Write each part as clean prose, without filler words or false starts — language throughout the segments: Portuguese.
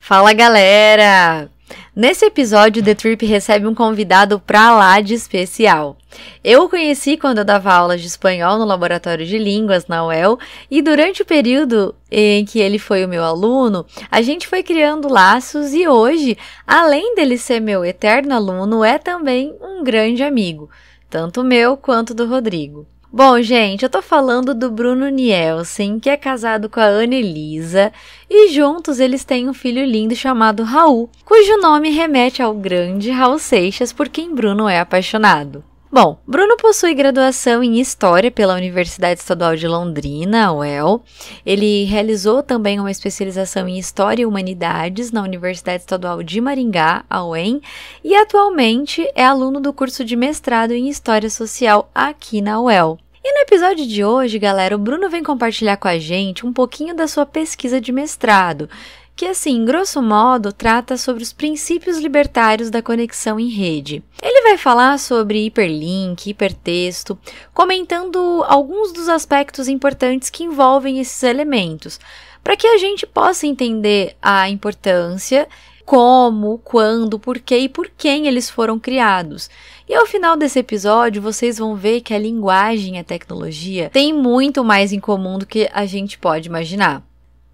Fala galera! Nesse episódio, The Trip recebe um convidado pra lá de especial. Eu o conheci quando eu dava aulas de espanhol no Laboratório de Línguas na UEL e durante o período em que ele foi o meu aluno, a gente foi criando laços e hoje, além dele ser meu eterno aluno, é também um grande amigo, tanto meu quanto do Rodrigo. Bom, gente, eu tô falando do Bruno Nielsen, que é casado com a Ana Elisa, e juntos eles têm um filho lindo chamado Raul, cujo nome remete ao grande Raul Seixas, por quem Bruno é apaixonado. Bom, Bruno possui graduação em História pela Universidade Estadual de Londrina, a UEL. Ele realizou também uma especialização em História e Humanidades na Universidade Estadual de Maringá, a UEM, e atualmente é aluno do curso de mestrado em História Social aqui na UEL. E no episódio de hoje, galera, o Bruno vem compartilhar com a gente um pouquinho da sua pesquisa de mestrado, que, assim, grosso modo, trata sobre os princípios libertários da conexão em rede. Ele vai falar sobre hiperlink, hipertexto, comentando alguns dos aspectos importantes que envolvem esses elementos, para que a gente possa entender a importância, como, quando, porquê e por quem eles foram criados. E ao final desse episódio, vocês vão ver que a linguagem e a tecnologia têm muito mais em comum do que a gente pode imaginar.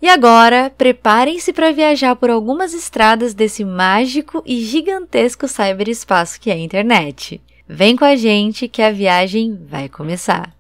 E agora, preparem-se para viajar por algumas estradas desse mágico e gigantesco cyberespaço que é a internet. Vem com a gente que a viagem vai começar.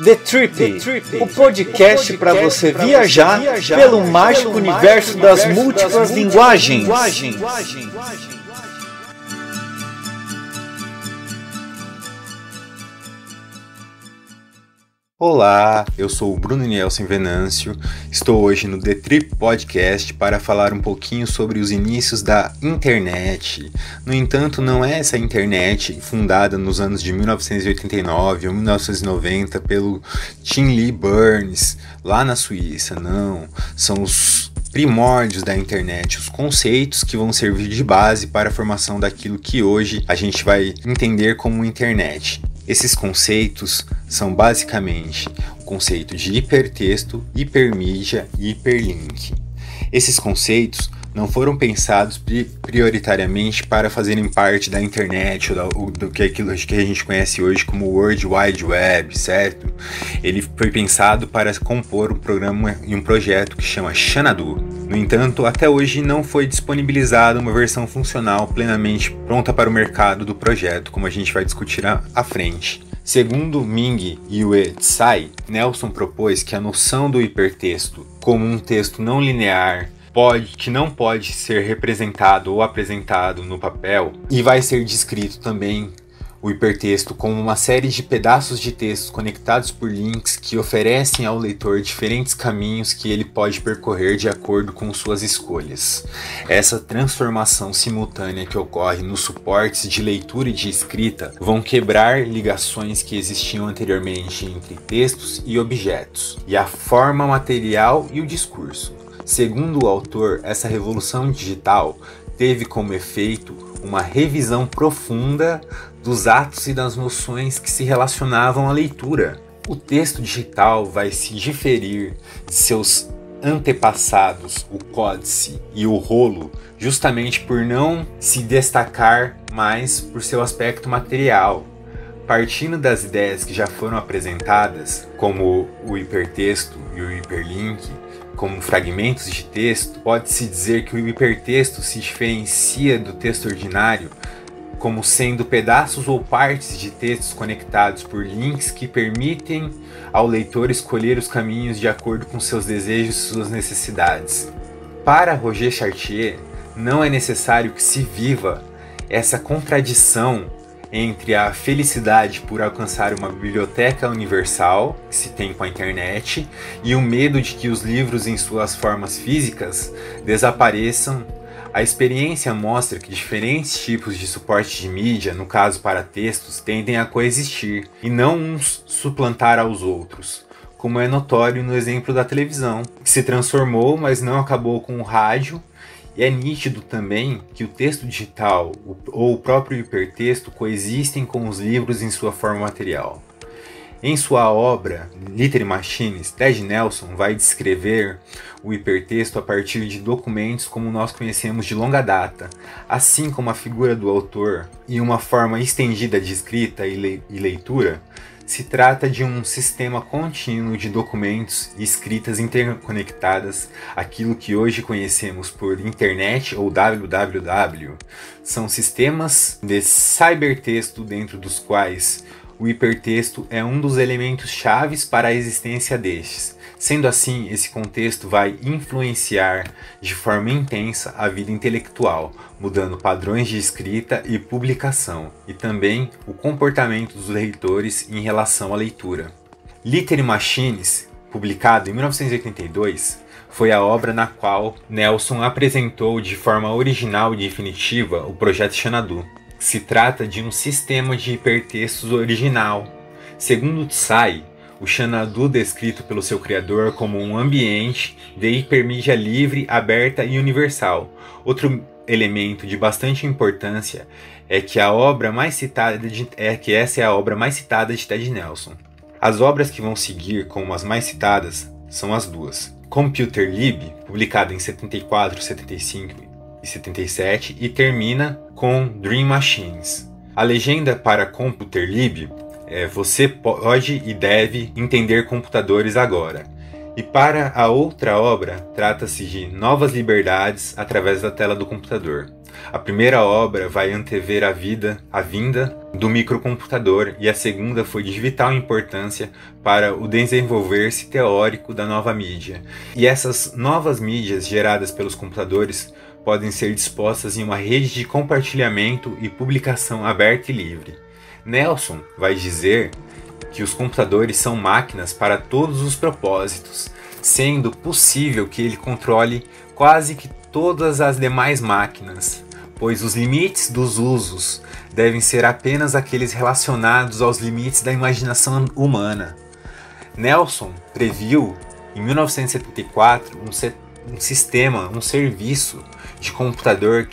The Trip, o podcast para você viajar pelo mágico universo das múltiplas linguagens. Olá, eu sou o Bruno Nielsen Venâncio, estou hoje no The Trip Podcast para falar um pouquinho sobre os inícios da internet. No entanto, não é essa internet fundada nos anos de 1989 ou 1990 pelo Tim Lee Burns, lá na Suíça, não. São os primórdios da internet, os conceitos que vão servir de base para a formação daquilo que hoje a gente vai entender como internet. Esses conceitos são basicamente o conceito de hipertexto, hipermídia e hiperlink. Esses conceitos não foram pensados prioritariamente para fazerem parte da internet ou do que aquilo que a gente conhece hoje como World Wide Web, certo? Ele foi pensado para compor um programa e um projeto que chama Xanadu. No entanto, até hoje não foi disponibilizada uma versão funcional plenamente pronta para o mercado do projeto, como a gente vai discutir à frente. Segundo Ming Yue Tsai, Nelson propôs que a noção do hipertexto como um texto não linear que não pode ser representado ou apresentado no papel, e vai ser descrito também o hipertexto como uma série de pedaços de textos conectados por links que oferecem ao leitor diferentes caminhos que ele pode percorrer de acordo com suas escolhas. Essa transformação simultânea que ocorre nos suportes de leitura e de escrita vão quebrar ligações que existiam anteriormente entre textos e objetos, e a forma material e o discurso. Segundo o autor, essa revolução digital teve como efeito uma revisão profunda dos atos e das noções que se relacionavam à leitura. O texto digital vai se diferir de seus antepassados, o códice e o rolo, justamente por não se destacar mais por seu aspecto material. Partindo das ideias que já foram apresentadas, como o hipertexto e o hiperlink, como fragmentos de texto, pode-se dizer que o hipertexto se diferencia do texto ordinário como sendo pedaços ou partes de textos conectados por links que permitem ao leitor escolher os caminhos de acordo com seus desejos e suas necessidades. Para Roger Chartier, não é necessário que se viva essa contradição entre a felicidade por alcançar uma biblioteca universal, que se tem com a internet, e o medo de que os livros em suas formas físicas desapareçam. A experiência mostra que diferentes tipos de suporte de mídia, no caso para textos, tendem a coexistir, e não uns suplantar aos outros, como é notório no exemplo da televisão, que se transformou, mas não acabou com o rádio. E é nítido também que o texto digital ou o próprio hipertexto coexistem com os livros em sua forma material. Em sua obra Literary Machines, Ted Nelson vai descrever o hipertexto a partir de documentos como nós conhecemos de longa data, assim como a figura do autor e uma forma estendida de escrita e leitura. Se trata de um sistema contínuo de documentos e escritas interconectadas, aquilo que hoje conhecemos por internet ou www. São sistemas de cybertexto dentro dos quais o hipertexto é um dos elementos chaves para a existência destes. Sendo assim, esse contexto vai influenciar de forma intensa a vida intelectual, mudando padrões de escrita e publicação, e também o comportamento dos leitores em relação à leitura. Literary Machines, publicado em 1982, foi a obra na qual Nelson apresentou de forma original e definitiva o projeto Xanadu. Se trata de um sistema de hipertextos original. Segundo Tsai, o Xanadu descrito pelo seu criador como um ambiente de hipermídia livre, aberta e universal. Outro elemento de bastante importância é que essa é a obra mais citada de Ted Nelson. As obras que vão seguir como as mais citadas são as duas. Computer Lib, publicada em 74, 75 e 77, e termina com Dream Machines. A legenda para Computer Lib é: você pode e deve entender computadores agora. E para a outra obra, trata-se de novas liberdades através da tela do computador. A primeira obra vai antever a vinda do microcomputador, e a segunda foi de vital importância para o desenvolver-se teórico da nova mídia. E essas novas mídias geradas pelos computadores podem ser dispostas em uma rede de compartilhamento e publicação aberta e livre. Nelson vai dizer que os computadores são máquinas para todos os propósitos, sendo possível que ele controle quase que todas as demais máquinas, pois os limites dos usos devem ser apenas aqueles relacionados aos limites da imaginação humana. Nelson previu, em 1974, um serviço de computador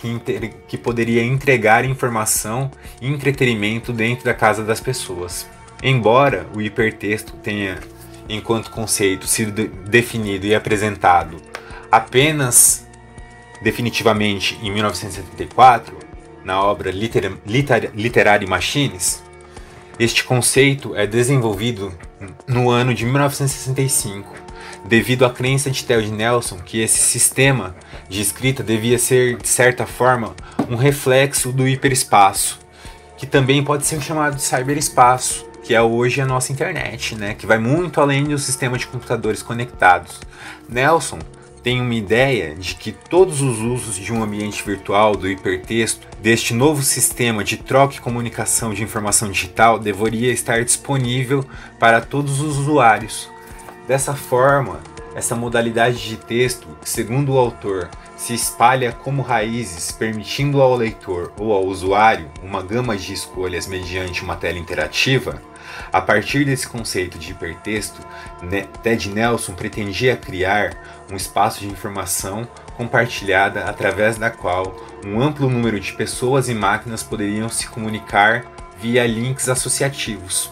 que poderia entregar informação e entretenimento dentro da casa das pessoas. Embora o hipertexto tenha, enquanto conceito, sido definido e apresentado apenas definitivamente em 1974, na obra Literary Machines, este conceito é desenvolvido no ano de 1965, devido à crença de Ted Nelson que esse sistema de escrita devia ser, de certa forma, um reflexo do hiperespaço, que também pode ser chamado de cyberespaço, que é hoje a nossa internet, né? Que vai muito além do sistema de computadores conectados. Nelson tem uma ideia de que todos os usos de um ambiente virtual do hipertexto, deste novo sistema de troca e comunicação de informação digital, deveria estar disponível para todos os usuários. Dessa forma, essa modalidade de texto, que segundo o autor, se espalha como raízes, permitindo ao leitor ou ao usuário uma gama de escolhas mediante uma tela interativa. A partir desse conceito de hipertexto, Ted Nelson pretendia criar um espaço de informação compartilhada através da qual um amplo número de pessoas e máquinas poderiam se comunicar via links associativos.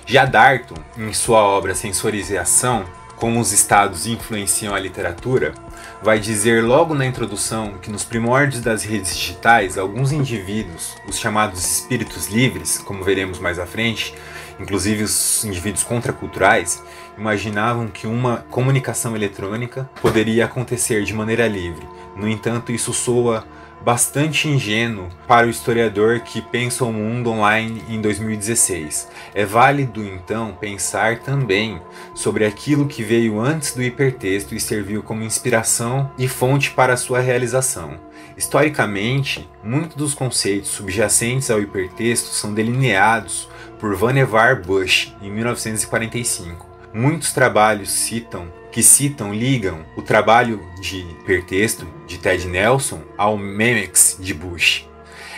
Já Darton, em sua obra Sensorização, como os estados influenciam a literatura, vai dizer logo na introdução que nos primórdios das redes digitais, alguns indivíduos, os chamados espíritos livres, como veremos mais à frente, inclusive os indivíduos contraculturais, imaginavam que uma comunicação eletrônica poderia acontecer de maneira livre. No entanto, isso soa bastante ingênuo para o historiador que pensa o mundo online em 2016. É válido, então, pensar também sobre aquilo que veio antes do hipertexto e serviu como inspiração e fonte para a sua realização. Historicamente, muitos dos conceitos subjacentes ao hipertexto são delineados por Vannevar Bush em 1945. Muitos trabalhos ligam o trabalho de hipertexto de Ted Nelson ao Memex de Bush.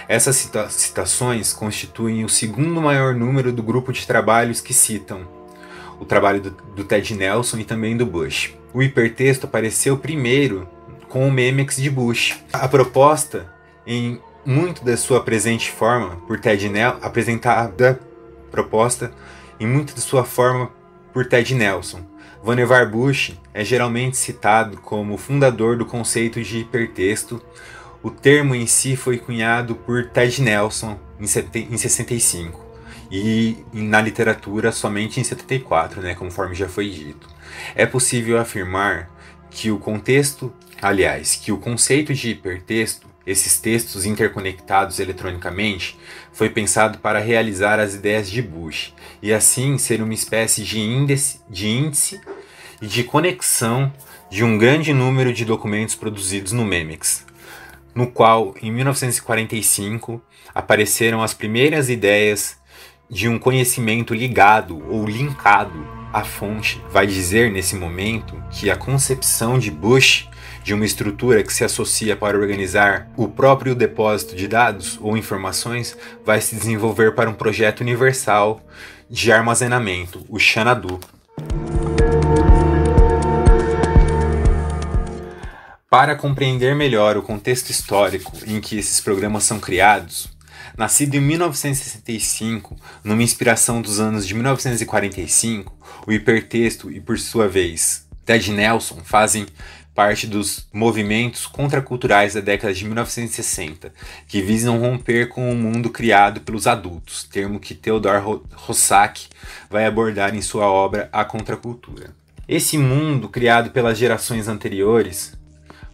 Essas citações constituem o segundo maior número do grupo de trabalhos que citam o trabalho do Ted Nelson e também do Bush. O hipertexto apareceu primeiro com o Memex de Bush. A proposta, em muito da sua presente forma por Ted Nelson, por Ted Nelson. Vannevar Bush é geralmente citado como fundador do conceito de hipertexto. O termo em si foi cunhado por Ted Nelson em 65 e na literatura somente em 74, conforme já foi dito. É possível afirmar que o conceito de hipertexto, esses textos interconectados eletronicamente, foi pensado para realizar as ideias de Bush e assim ser uma espécie de índice e de conexão de um grande número de documentos produzidos no Memex, no qual, em 1945, apareceram as primeiras ideias de um conhecimento ligado ou linkado à fonte. Vai dizer nesse momento que a concepção de Bush de uma estrutura que se associa para organizar o próprio depósito de dados ou informações vai se desenvolver para um projeto universal de armazenamento, o Xanadu. Para compreender melhor o contexto histórico em que esses programas são criados, nascido em 1965, numa inspiração dos anos de 1945, o hipertexto e, por sua vez, Ted Nelson fazem parte dos movimentos contraculturais da década de 1960, que visam romper com o mundo criado pelos adultos, termo que Theodor Roszak vai abordar em sua obra A Contracultura. Esse mundo criado pelas gerações anteriores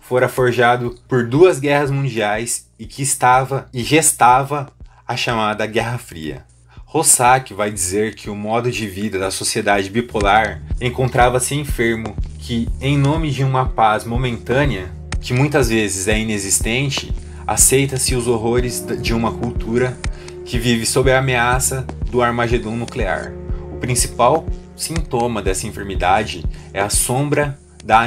fora forjado por 2 guerras mundiais e que gestava a chamada Guerra Fria. Roszak vai dizer que o modo de vida da sociedade bipolar encontrava-se enfermo, que, em nome de uma paz momentânea, que muitas vezes é inexistente, aceita-se os horrores de uma cultura que vive sob a ameaça do Armagedon nuclear. O principal sintoma dessa enfermidade é a sombra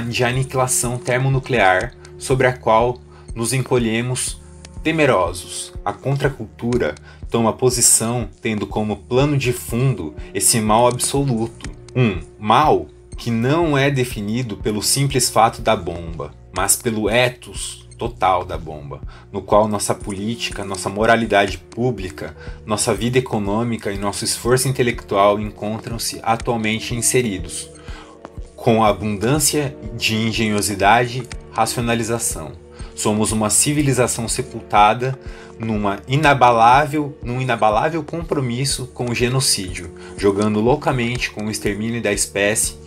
de aniquilação termonuclear sobre a qual nos encolhemos temerosos. A contracultura toma posição tendo como plano de fundo esse mal absoluto. Um mal que não é definido pelo simples fato da bomba, mas pelo ethos total da bomba, no qual nossa política, nossa moralidade pública, nossa vida econômica e nosso esforço intelectual encontram-se atualmente inseridos, com a abundância de engenhosidade e racionalização. Somos uma civilização sepultada num inabalável compromisso com o genocídio, jogando loucamente com o extermínio da espécie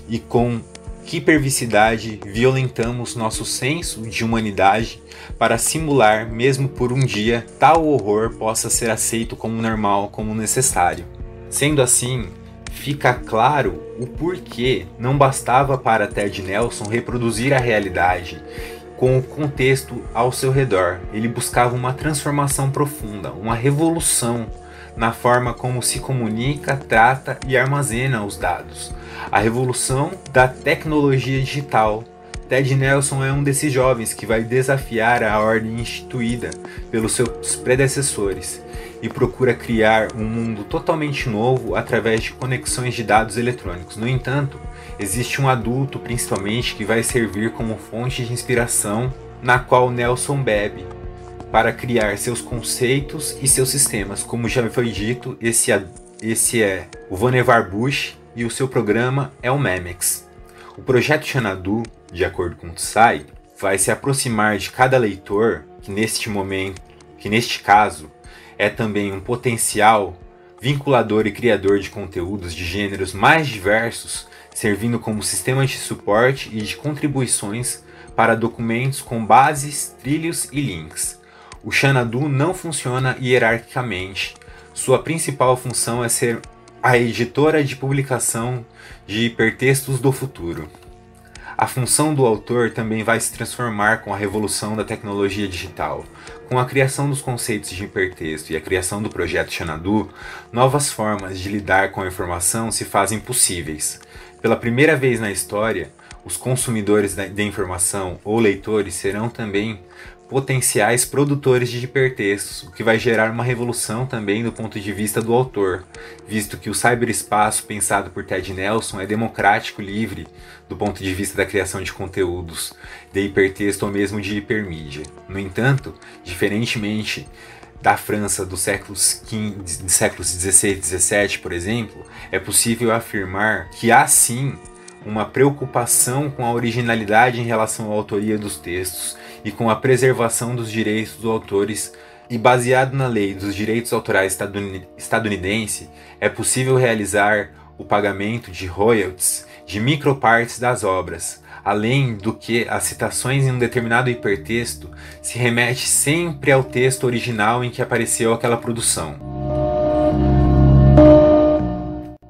e com que perversidade violentamos nosso senso de humanidade para simular, mesmo por um dia, tal horror possa ser aceito como normal, como necessário. Sendo assim, fica claro o porquê não bastava para Ted Nelson reproduzir a realidade com o contexto ao seu redor. Ele buscava uma transformação profunda, uma revolução na forma como se comunica, trata e armazena os dados. A revolução da tecnologia digital. Ted Nelson é um desses jovens que vai desafiar a ordem instituída pelos seus predecessores e procura criar um mundo totalmente novo através de conexões de dados eletrônicos. No entanto, existe um adulto, principalmente, que vai servir como fonte de inspiração na qual Nelson bebe para criar seus conceitos e seus sistemas. Como já foi dito, esse é o Vannevar Bush e o seu programa é o Memex. O projeto Xanadu, de acordo com o Tsai, vai se aproximar de cada leitor, que neste caso é também um potencial vinculador e criador de conteúdos de gêneros mais diversos, servindo como sistema de suporte e de contribuições para documentos com bases, trilhos e links. O Xanadu não funciona hierarquicamente. Sua principal função é ser a editora de publicação de hipertextos do futuro. A função do autor também vai se transformar com a revolução da tecnologia digital. Com a criação dos conceitos de hipertexto e a criação do projeto Xanadu, novas formas de lidar com a informação se fazem possíveis. Pela primeira vez na história, os consumidores da informação ou leitores serão também potenciais produtores de hipertextos, o que vai gerar uma revolução também do ponto de vista do autor, visto que o cyberespaço pensado por Ted Nelson é democrático e livre do ponto de vista da criação de conteúdos de hipertexto ou mesmo de hipermídia. No entanto, diferentemente da França dos séculos XVI e XVII, por exemplo, é possível afirmar que há sim uma preocupação com a originalidade em relação à autoria dos textos e com a preservação dos direitos dos autores, e baseado na lei dos direitos autorais estadunidense, é possível realizar o pagamento de royalties de micropartes das obras, além do que as citações em um determinado hipertexto se remete sempre ao texto original em que apareceu aquela produção.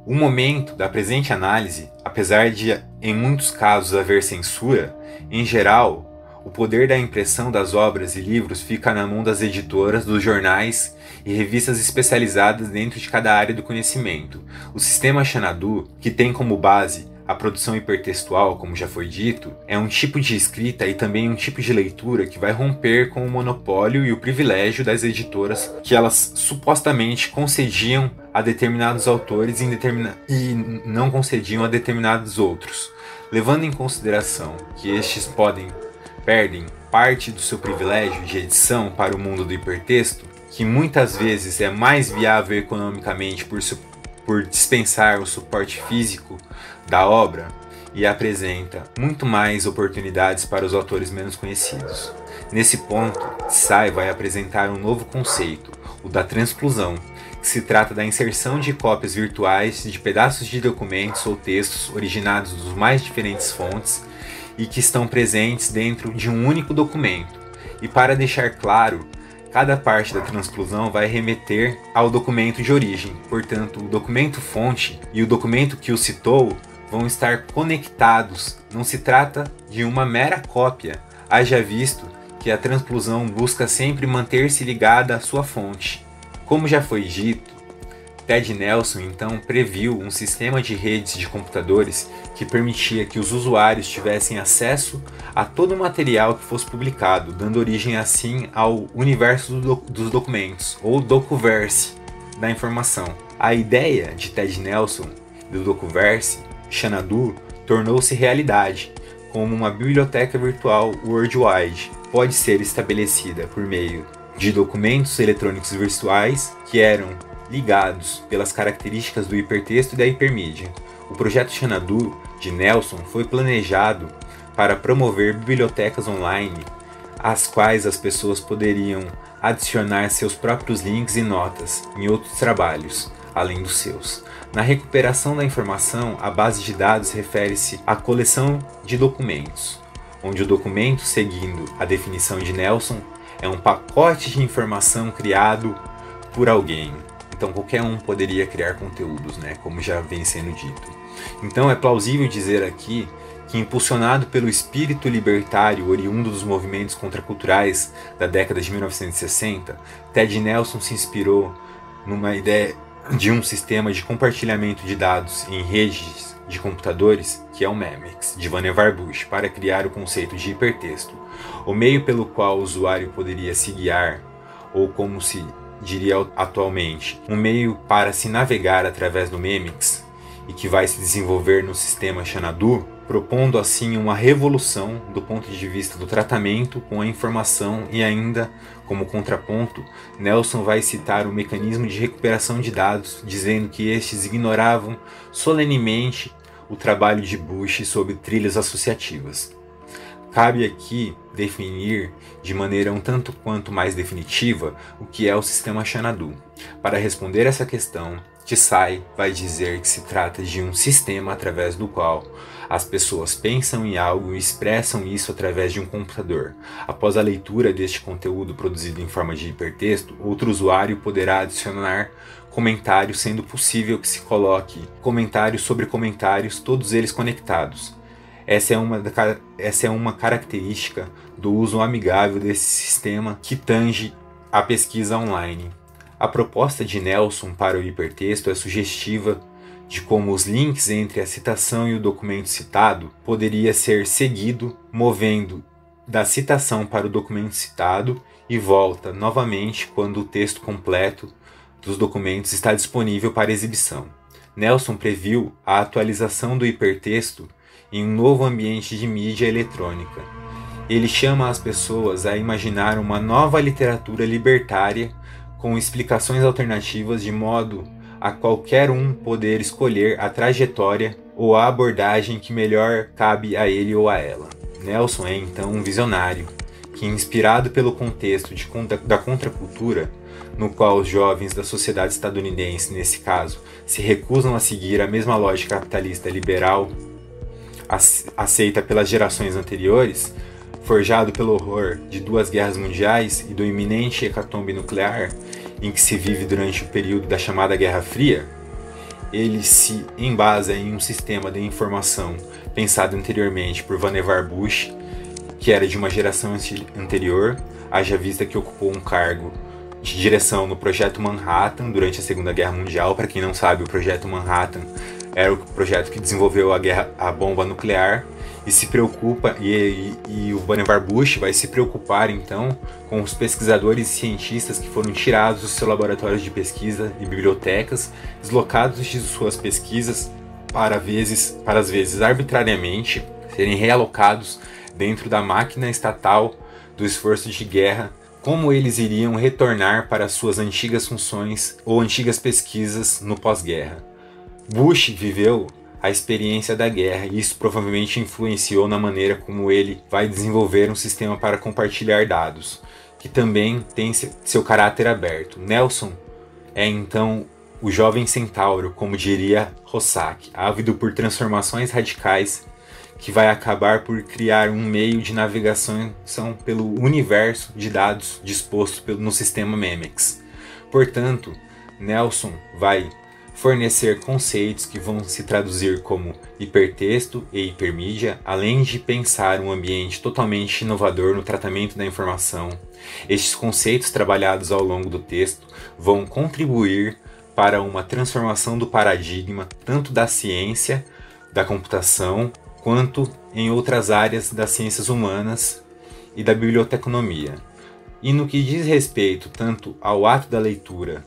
O momento da presente análise, apesar de em muitos casos haver censura, em geral, o poder da impressão das obras e livros fica na mão das editoras, dos jornais e revistas especializadas dentro de cada área do conhecimento. O sistema Xanadu, que tem como base a produção hipertextual, como já foi dito, é um tipo de escrita e também um tipo de leitura que vai romper com o monopólio e o privilégio das editoras que elas supostamente concediam a determinados autores e não concediam a determinados outros, levando em consideração que estes perdem parte do seu privilégio de edição para o mundo do hipertexto, que muitas vezes é mais viável economicamente por dispensar o suporte físico da obra e apresenta muito mais oportunidades para os autores menos conhecidos. Nesse ponto, Tsai vai apresentar um novo conceito, o da transclusão, que se trata da inserção de cópias virtuais de pedaços de documentos ou textos originados dos mais diferentes fontes e que estão presentes dentro de um único documento. E para deixar claro, cada parte da transclusão vai remeter ao documento de origem, portanto, o documento fonte e o documento que o citou vão estar conectados, não se trata de uma mera cópia, haja visto que a transclusão busca sempre manter-se ligada à sua fonte. Como já foi dito, Ted Nelson então previu um sistema de redes de computadores que permitia que os usuários tivessem acesso a todo o material que fosse publicado, dando origem assim ao universo dos documentos, ou Docuverse, da informação. A ideia de Ted Nelson do Docuverse, Xanadu, tornou-se realidade, como uma biblioteca virtual worldwide. Pode ser estabelecida por meio de documentos eletrônicos virtuais que eram ligados pelas características do hipertexto e da hipermídia. O projeto Xanadu de Nelson foi planejado para promover bibliotecas online, às quais as pessoas poderiam adicionar seus próprios links e notas em outros trabalhos, além dos seus. Na recuperação da informação, a base de dados refere-se à coleção de documentos, onde o documento, seguindo a definição de Nelson, é um pacote de informação criado por alguém. Então qualquer um poderia criar conteúdos, como já vem sendo dito. Então é plausível dizer aqui que, impulsionado pelo espírito libertário oriundo dos movimentos contraculturais da década de 1960, Ted Nelson se inspirou numa ideia de um sistema de compartilhamento de dados em redes de computadores, que é o MEMEX, de Vannevar Bush, para criar o conceito de hipertexto, o meio pelo qual o usuário poderia se guiar, ou como se diria atualmente, um meio para se navegar através do MEMEX, e que vai se desenvolver no sistema Xanadu, propondo assim uma revolução do ponto de vista do tratamento com a informação. E ainda, como contraponto, Nelson vai citar o mecanismo de recuperação de dados, dizendo que estes ignoravam solenemente o trabalho de Bush sobre trilhas associativas. Cabe aqui definir de maneira um tanto quanto mais definitiva o que é o sistema Xanadu. Para responder essa questão, Tsai vai dizer que se trata de um sistema através do qual as pessoas pensam em algo e expressam isso através de um computador. Após a leitura deste conteúdo produzido em forma de hipertexto, outro usuário poderá adicionar comentários, sendo possível que se coloque comentários sobre comentários, todos eles conectados. Essa é uma característica do uso amigável desse sistema que tange a pesquisa online. A proposta de Nelson para o hipertexto é sugestiva de como os links entre a citação e o documento citado poderia ser seguido, movendo da citação para o documento citado e volta novamente quando o texto completo dos documentos está disponível para exibição. Nelson previu a atualização do hipertexto em um novo ambiente de mídia eletrônica. Ele chama as pessoas a imaginar uma nova literatura libertária com explicações alternativas de modo a qualquer um poder escolher a trajetória ou a abordagem que melhor cabe a ele ou a ela. Nelson é então um visionário que, inspirado pelo contexto da contracultura, no qual os jovens da sociedade estadunidense, nesse caso, se recusam a seguir a mesma lógica capitalista liberal aceita pelas gerações anteriores, forjado pelo horror de 2 guerras mundiais e do iminente hecatombe nuclear em que se vive durante o período da chamada Guerra Fria, ele se embasa em um sistema de informação pensado anteriormente por Vannevar Bush, que era de uma geração anterior, haja vista que ocupou um cargo de direção no Projeto Manhattan durante a Segunda Guerra Mundial. Para quem não sabe, o Projeto Manhattan era o projeto que desenvolveu a bomba nuclear e se preocupa, e o Vannevar Bush vai se preocupar então com os pesquisadores e cientistas que foram tirados dos seus laboratórios de pesquisa e bibliotecas, deslocados de suas pesquisas para às vezes arbitrariamente serem realocados dentro da máquina estatal do esforço de guerra, como eles iriam retornar para suas antigas funções ou antigas pesquisas no pós-guerra. Bush viveu a experiência da guerra e isso provavelmente influenciou na maneira como ele vai desenvolver um sistema para compartilhar dados, que também tem seu caráter aberto. Nelson é então o jovem centauro, como diria Rossack, ávido por transformações radicais, que vai acabar por criar um meio de navegação pelo universo de dados disposto no sistema Memex. Portanto, Nelson vai fornecer conceitos que vão se traduzir como hipertexto e hipermídia, além de pensar um ambiente totalmente inovador no tratamento da informação. Estes conceitos trabalhados ao longo do texto vão contribuir para uma transformação do paradigma tanto da ciência, da computação, quanto em outras áreas das ciências humanas e da biblioteconomia. E no que diz respeito tanto ao ato da leitura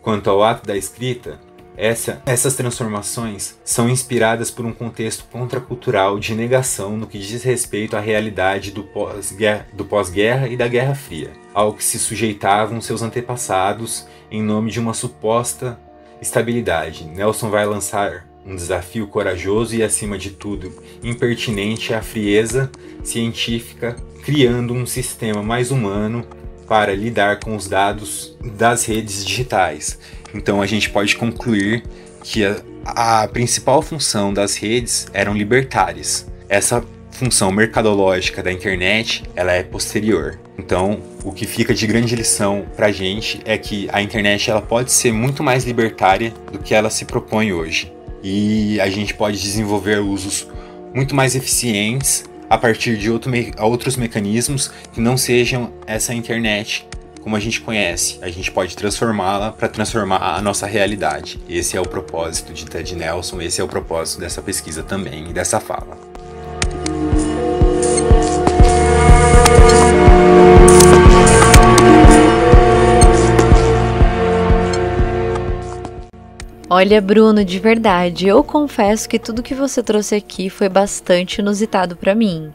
quanto ao ato da escrita, essas transformações são inspiradas por um contexto contracultural de negação no que diz respeito à realidade do pós-guerra e da Guerra Fria, ao que se sujeitavam seus antepassados em nome de uma suposta estabilidade. Nelson vai lançar um desafio corajoso e, acima de tudo, impertinente à frieza científica, criando um sistema mais humano para lidar com os dados das redes digitais. Então a gente pode concluir que a principal função das redes eram libertárias. Essa função mercadológica da internet, ela é posterior. Então, o que fica de grande lição pra gente é que a internet ela pode ser muito mais libertária do que ela se propõe hoje. E a gente pode desenvolver usos muito mais eficientes a partir de outros mecanismos que não sejam essa internet como a gente conhece. A gente pode transformá-la para transformar a nossa realidade. Esse é o propósito de Ted Nelson, esse é o propósito dessa pesquisa também e dessa fala. Olha, Bruno, de verdade, eu confesso que tudo que você trouxe aqui foi bastante inusitado para mim.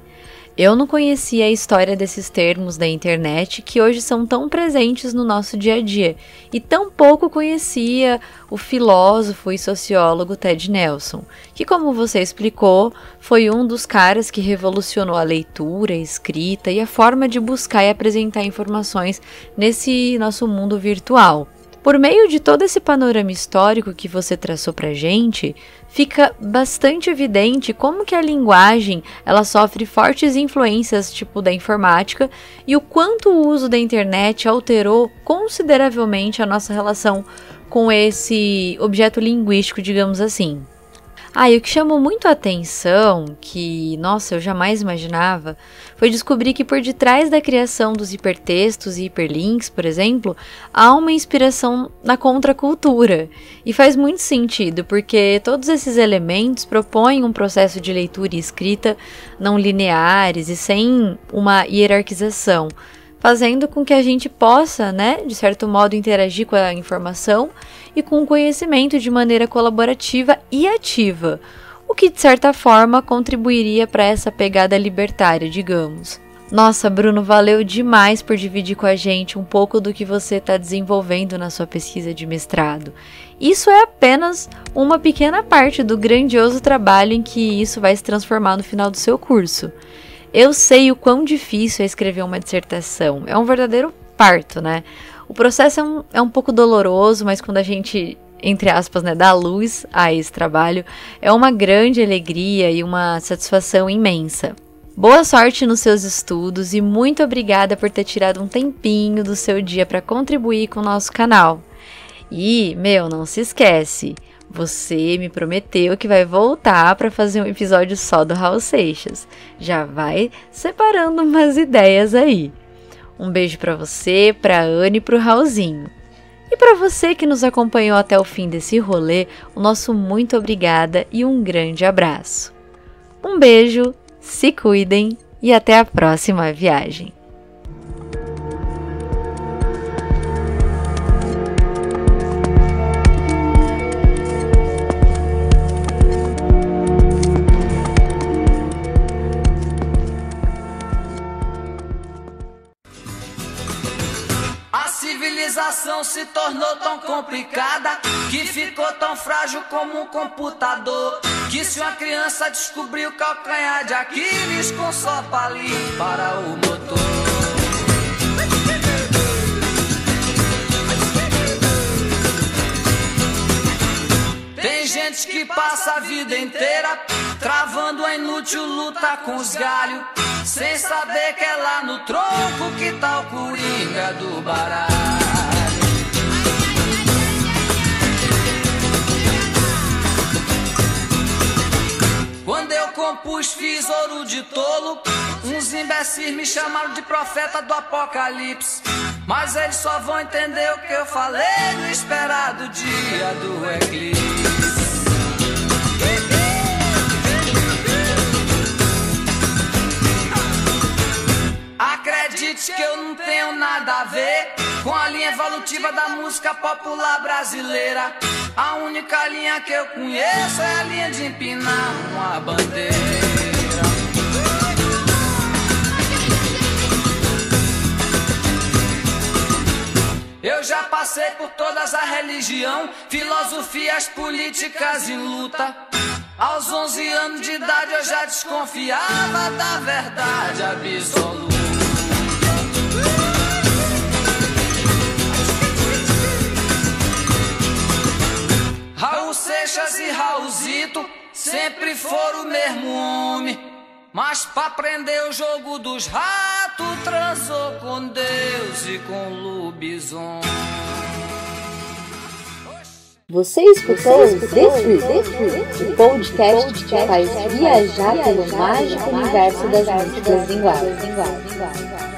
Eu não conhecia a história desses termos da internet que hoje são tão presentes no nosso dia a dia, e tão pouco conhecia o filósofo e sociólogo Ted Nelson, que, como você explicou, foi um dos caras que revolucionou a leitura, a escrita e a forma de buscar e apresentar informações nesse nosso mundo virtual. Por meio de todo esse panorama histórico que você traçou pra gente, fica bastante evidente como que a linguagem ela sofre fortes influências tipo da informática e o quanto o uso da internet alterou consideravelmente a nossa relação com esse objeto linguístico, digamos assim. E o que chamou muito a atenção, que, nossa, eu jamais imaginava, foi descobrir que por detrás da criação dos hipertextos e hiperlinks, por exemplo, há uma inspiração na contracultura. E faz muito sentido, porque todos esses elementos propõem um processo de leitura e escrita não lineares e sem uma hierarquização, fazendo com que a gente possa, de certo modo, interagir com a informação e com o conhecimento de maneira colaborativa e ativa, o que, de certa forma, contribuiria para essa pegada libertária, digamos. Nossa, Bruno, valeu demais por dividir com a gente um pouco do que você está desenvolvendo na sua pesquisa de mestrado. Isso é apenas uma pequena parte do grandioso trabalho em que isso vai se transformar no final do seu curso. Eu sei o quão difícil é escrever uma dissertação, é um verdadeiro parto, O processo é um pouco doloroso, mas quando a gente, entre aspas, dá luz a esse trabalho, é uma grande alegria e uma satisfação imensa. Boa sorte nos seus estudos e muito obrigada por ter tirado um tempinho do seu dia para contribuir com o nosso canal. E, não se esquece, você me prometeu que vai voltar para fazer um episódio só do Raul Seixas. Já vai separando umas ideias aí. Um beijo para você, para Anne e para o Raulzinho. E para você que nos acompanhou até o fim desse rolê, o nosso muito obrigada e um grande abraço. Um beijo, se cuidem e até a próxima viagem. A civilização se tornou tão complicada que ficou tão frágil como um computador. Que se uma criança descobrir o calcanhar de Aquiles com só palito para o motor. Tem gente que passa a vida inteira travando a inútil luta com os galhos, sem saber que é lá no tronco que tá o coringa do baralho. Quando eu compus, fiz ouro de tolo. Uns imbecis me chamaram de profeta do apocalipse, mas eles só vão entender o que eu falei no esperado dia do eclipse. Acredite que eu não tenho nada a ver com a linha evolutiva da música popular brasileira. A única linha que eu conheço é a linha de empinar uma bandeira. Eu já passei por todas as religiões, filosofias políticas em luta. Aos 11 anos de idade eu já desconfiava da verdade absoluta. Raul Seixas e Raulzito sempre foram o mesmo homem, mas pra aprender o jogo dos ratos transou com Deus e com lobisomem. Você escutou o The podcast que te faz viajar pelo mágico universo das músicas linguagens.